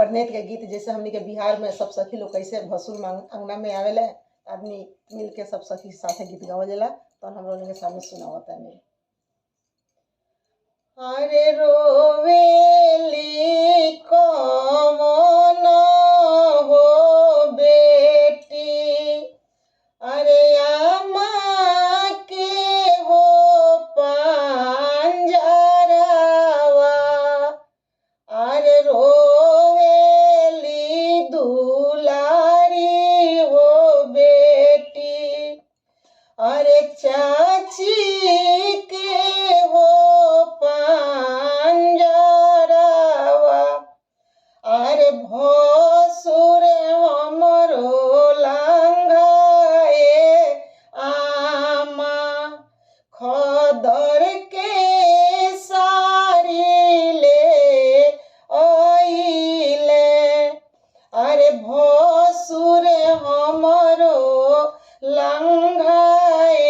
Internet के गीत जैसे हमनी के बिहार में सब सखी लोग कैसे भसुर अंगना में आवेला, आदमी मिल के सब सखी साथे गीत गावेला, तो हम लोग के सामने सुनावता नहीं। अरे रोवेली कौन हो बेटी, अरे आमा के हो पंजरवा, अरे रोवेली दुलारी हो बेटी, अरे चाची के हो पंजरवा, अरे भसुर हमरो लंघाए आमा, खदर के सारी ले आइले, अरे भसुर हमरो लंघाए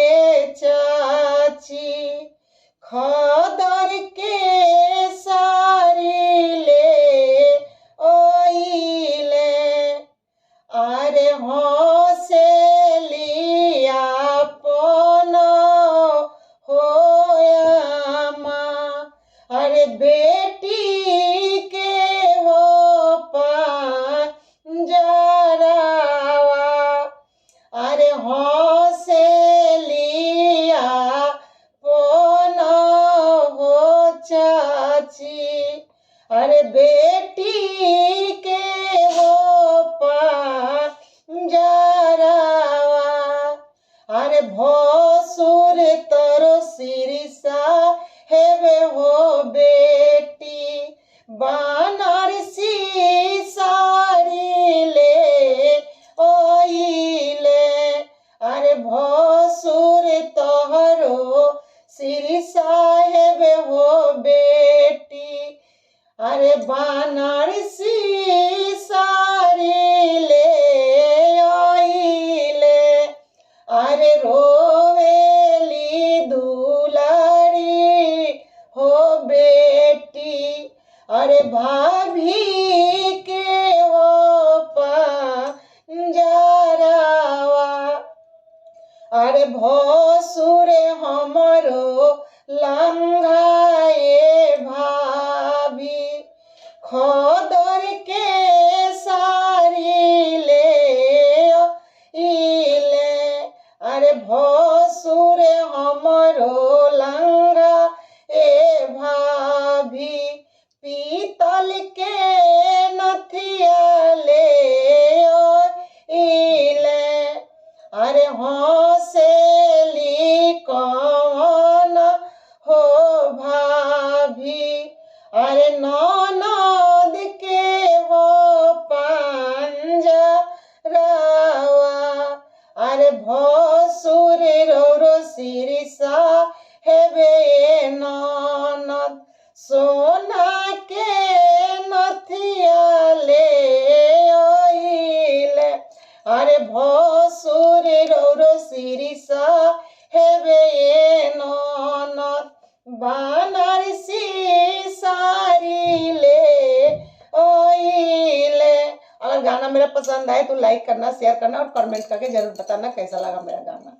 चाची, खदर के सारी ले आइले, अरे हंसेली अपन हो आमा, अरे बेटी के हो पंजरवा, अरे हंसेली अपन हो चाची, अरे बेटी के हो पंजरवा, अरे भसुर तोरो सिरसा हेवे हो बेटी, बनारसी साड़ी ले आइले, अरे भसुर तोहरो सिरसा हेवे हो बेटी, अरे बनारसी साड़ी ले आइले, अरे रोवेली दुलारी हो बेटी, अरे भाभी के हो पंजरवा, अरे भसुर हमरो लंघाए भाभी, खदर के सारी ले आइले, अरे भसुर हमरो लंघाए भाभी, पीतल के नथिया ले आइले, अरे हंसेली कौन हो भाभी, अरे ननद के हो पंजरवा, अरे भसुर रो सिरसा हेवे ननद, सोना के नथिया ले आइले, अरे भसुर रो सिरसा हेवे ननद, बनारसी साड़ी ले आइले। अगर गाना मेरा पसंद आए तो लाइक करना, शेयर करना और कमेंट करके जरूर बताना कैसा लगा मेरा गाना।